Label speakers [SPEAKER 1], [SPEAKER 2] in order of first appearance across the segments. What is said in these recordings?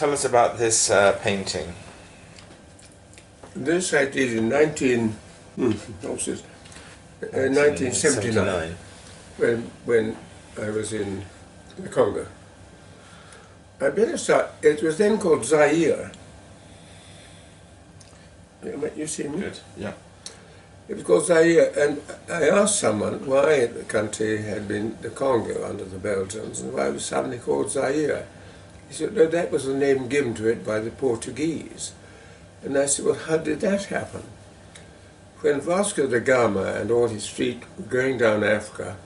[SPEAKER 1] tell us about this painting.
[SPEAKER 2] This I did in 1979 when I was in the Congo. I better start. It was then called Zaire. You see me?
[SPEAKER 1] Good. Yeah.
[SPEAKER 2] It was called Zaire, and I asked someone why the country had been the Congo under the Belgians and why it was suddenly called Zaire. He said, no, that was the name given to it by the Portuguese. And I said, well, how did that happen? When Vasco da Gama and all his fleet were going down Africa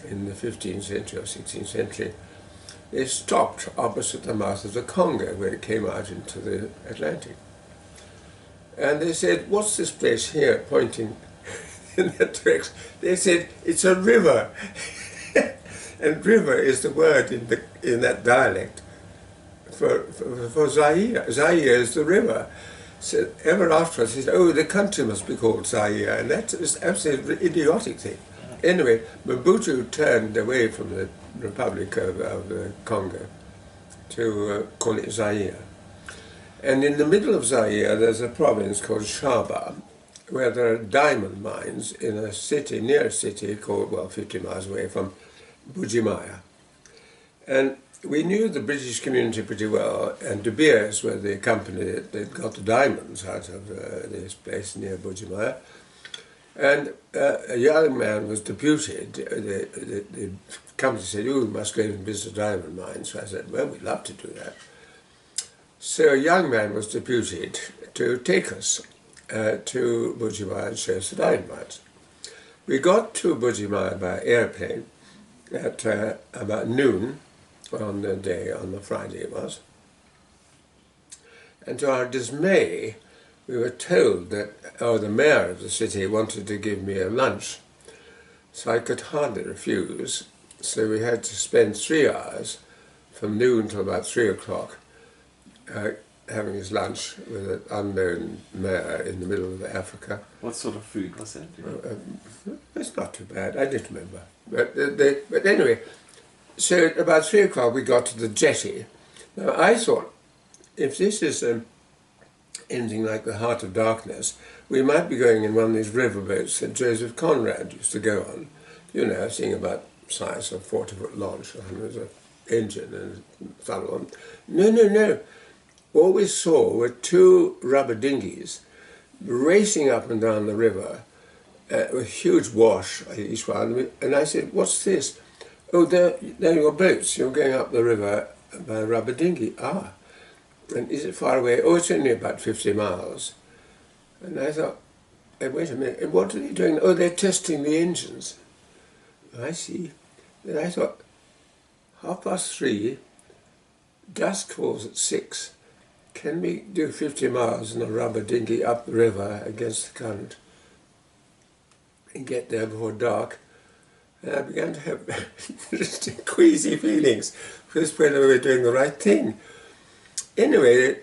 [SPEAKER 2] in the 15th century or 16th century, they stopped opposite the mouth of the Congo where it came out into the Atlantic. And they said, what's this place here, pointing in that direction? They said, it's a river. And river is the word in that dialect for Zaire. Zaire is the river. So ever after I said, oh, the country must be called Zaire, and that is absolutely idiotic thing. Anyway, Mbuji turned away from the Republic of the Congo to call it Zaire. And in the middle of Zaire, there's a province called Shaba, where there are diamond mines in a city, near a city called, well, 50 miles away from Mbuji Mayi. And we knew the British community pretty well, and De Beers were the company that got the diamonds out of this place near Mbuji Mayi. And a young man was deputed. The company said, oh, we must go and visit diamond mines. So I said, well, we'd love to do that. So a young man was deputed to take us to Mbuji Mayi and show us the diamond mines. We got to Mbuji Mayi by airplane at about noon on the Friday it was. And to our dismay, we were told that, the mayor of the city wanted to give me a lunch. So I could hardly refuse. So we had to spend 3 hours, from noon till about 3 o'clock, having his lunch with an unknown mayor in the middle of Africa.
[SPEAKER 1] What sort of food was it?
[SPEAKER 2] It's not too bad, I didn't remember. But anyway, so at about 3 o'clock we got to the jetty. Now I thought, if this is anything like the Heart of Darkness, we might be going in one of these riverboats that Joseph Conrad used to go on. You know, seeing about size of 40-foot launch, and there's an engine and so on. No. All we saw were 2 rubber dinghies racing up and down the river with a huge wash each one. And I said, what's this? Oh, they're your boats. You're going up the river by a rubber dinghy. Ah. And is it far away? Oh, it's only about 50 miles. And I thought, hey, wait a minute, and what are they doing? Oh, they're testing the engines. I see. And I thought, 3:30, dusk falls at 6. Can we do 50 miles in a rubber dinghy up the river against the current and get there before dark? And I began to have just queasy feelings, just whether we were doing the right thing. Anyway,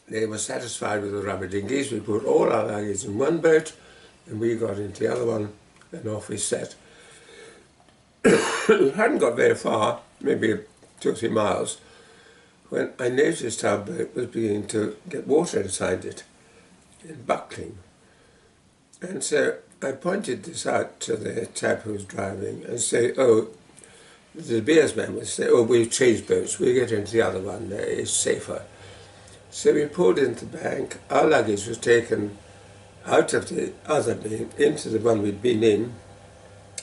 [SPEAKER 2] they were satisfied with the rubber dinghies. We put all our luggage in one boat, and we got into the other one, and off we set. We hadn't got very far, maybe 2 or 3 miles, when I noticed our boat was beginning to get water inside it, and buckling. And so I pointed this out to the chap who was driving and said, oh, the beers man would say, oh, we've changed boats, we'll get into the other one, it's safer. So we pulled into the bank, our luggage was taken out of the other bank into the one we'd been in.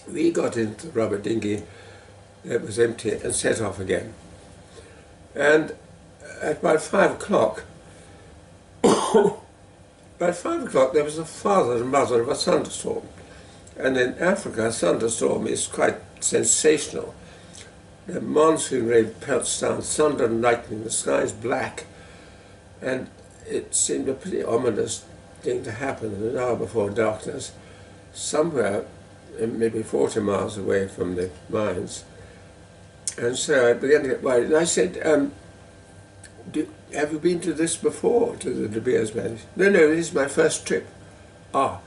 [SPEAKER 2] We got into the rubber dinghy that was empty and set off again. And at about 5 o'clock, there was a father and mother of a thunderstorm. And in Africa, a thunderstorm is quite sensational. The monsoon rain pelts down, thunder and lightning, the sky is black, and it seemed a pretty ominous thing to happen an hour before darkness, somewhere maybe 40 miles away from the mines. And so I began to get worried, and I said, have you been to this before, to the De Beers man? No, this is my first trip. Ah,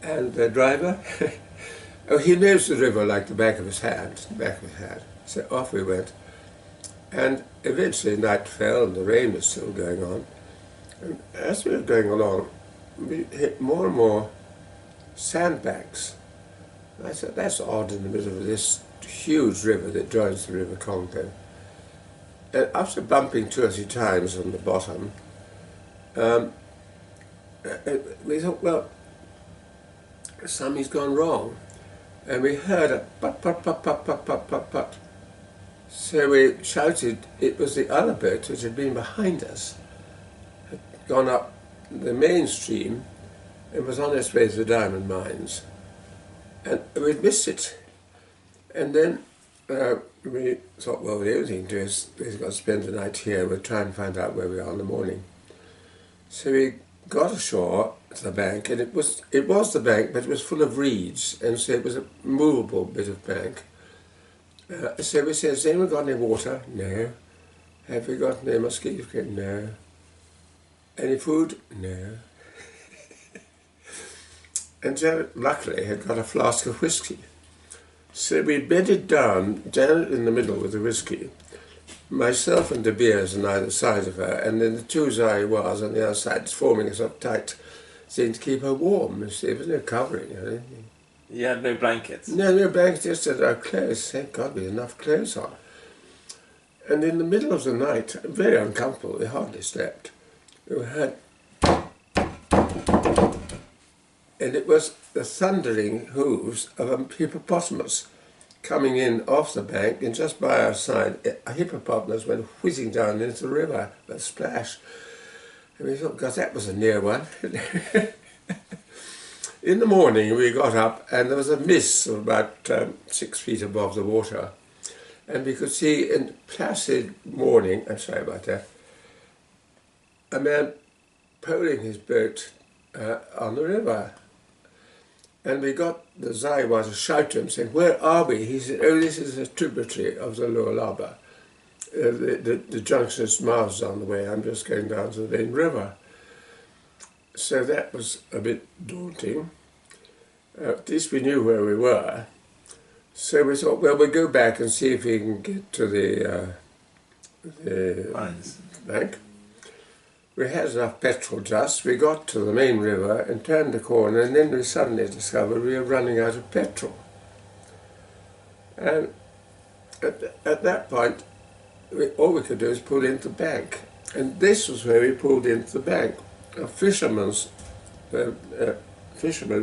[SPEAKER 2] and the driver? Oh, he knows the river like the back of his hand, So off we went. And eventually night fell and the rain was still going on. And as we were going along, we hit more and more sandbanks. I said, that's odd in the middle of this huge river that joins the River Congo. And after bumping 2 or 3 times on the bottom, we thought, well, something's gone wrong. And we heard a put, put, put, put, put, put, put, put. So we shouted, it was the other boat which had been behind us, had gone up the main stream and was on its way to the diamond mines. And we'd missed it. And then we thought, well, the only thing to do is we've got to spend the night here, we'll try and find out where we are in the morning. So we got ashore to the bank, and it was the bank, but it was full of reeds, and so it was a movable bit of bank. So we said, has anyone got any water? No. Have we got any mosquito? No. Any food? No. And Janet, luckily, had got a flask of whiskey. So we bedded down, Janet in the middle with the whiskey, myself and De Beers on either side of her, and then the 2 Zaïwars on the other side, forming a sort of tight thing to keep her warm. You see, there was no covering or anything.
[SPEAKER 1] You had no blankets?
[SPEAKER 2] No blankets, just had our clothes. Thank God we had enough clothes on. And in the middle of the night, very uncomfortable, we hardly slept. We heard, and it was the thundering hooves of a hippopotamus coming in off the bank, and just by our side, a hippopotamus went whizzing down into the river, a splash. And we thought, God, that was a near one. In the morning we got up and there was a mist of about 6 feet above the water, and we could see in placid morning, I'm sorry about that, a man poling his boat on the river. And we got the Zaïwa to shout to him, saying, where are we? He said, oh, this is a tributary of the Lualaba. The junction is miles down the way, I'm just going down to the main river. So that was a bit daunting. At least we knew where we were. So we thought, well, we'll go back and see if we can get to the bank. We had enough petrol just. We got to the main river and turned the corner, and then we suddenly discovered we were running out of petrol. And at that point, all we could do is pull into the bank. And this was where we pulled into the bank. A fisherman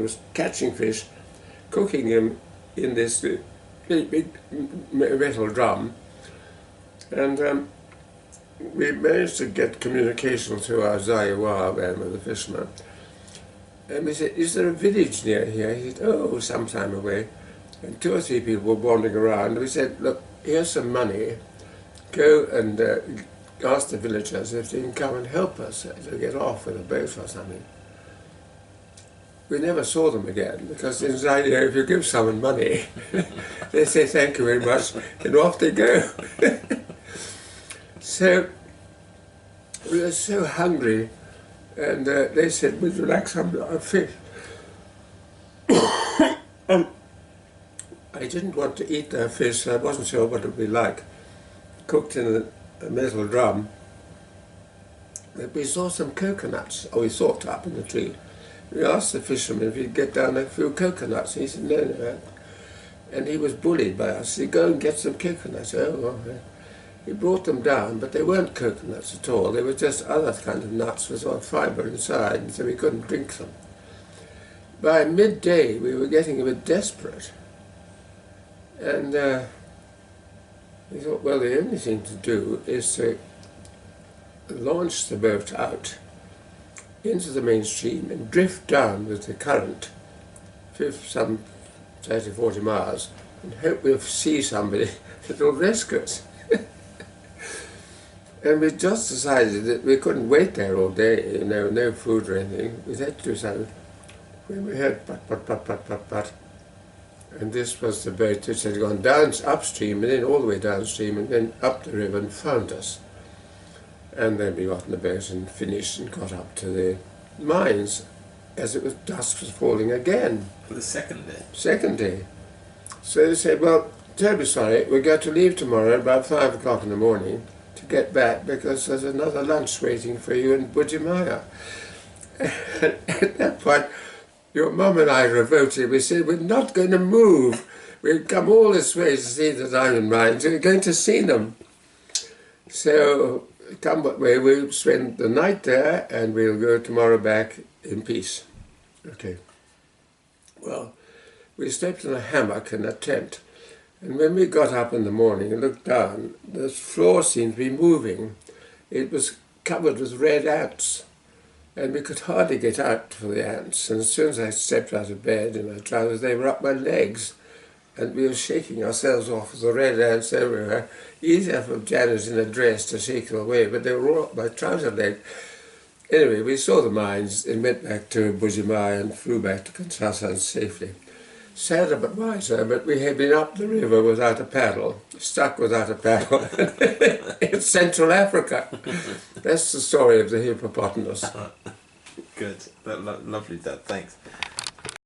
[SPEAKER 2] was catching fish, cooking them in this big metal drum, and we managed to get communication through our Zaïwa man with the fisherman. And we said, is there a village near here? He said, oh, some time away. And 2 or 3 people were wandering around. We said, look, here's some money. Go and ask the villagers if they can come and help us to get off with a boat or something. We never saw them again, because in Zaire, if you give someone money, they say thank you very much, and off they go. So we were so hungry, and they said, would you like some fish? And I didn't want to eat their fish, so I wasn't sure what it would be like. Cooked in a metal drum. But we saw some coconuts, or we thought up in the tree. We asked the fisherman if he'd get down a few coconuts, and he said, no. And he was bullied by us. He said, go and get some coconuts. Oh, well, he brought them down, but they weren't coconuts at all. They were just other kind of nuts with sort of fibre inside, and so we couldn't drink them. By midday, we were getting a bit desperate. And we thought, well, the only thing to do is to launch the boat out into the main stream and drift down with the current some 30, 40 miles and hope we'll see somebody that will rescue us. And we just decided that we couldn't wait there all day, you know, no food or anything. We had to do something. When we heard pat, and this was the boat which had gone down upstream and then all the way downstream and then up the river and found us. And then we got in the boat and finished and got up to the mines as it was dusk was falling again.
[SPEAKER 1] For the second day?
[SPEAKER 2] Second day. So they said, well, terribly sorry, we've got to leave tomorrow at about 5 o'clock in the morning to get back because there's another lunch waiting for you in Mbuji Mayi. At that point, your mum and I revolted. We said, we're not going to move. We've come all this way to see the diamond mines. We're going to see them. So, come what may, we'll spend the night there and we'll go tomorrow back in peace. Okay. Well, we slept in a hammock in a tent. And when we got up in the morning and looked down, the floor seemed to be moving. It was covered with red ants. And we could hardly get out for the ants. And as soon as I stepped out of bed in my trousers, they were up my legs. And we were shaking ourselves off with the red ants everywhere. Easier for Janet in a dress to shake them away, but they were all up my trouser leg. Anyway, we saw the mines and went back to Mbuji Mayi and flew back to Kinshasa safely. Sadder but wiser, but we had been up the river without a paddle, stuck without a paddle in Central Africa. That's the story of the hippopotamus.
[SPEAKER 1] Good. Lovely, Dad. Thanks.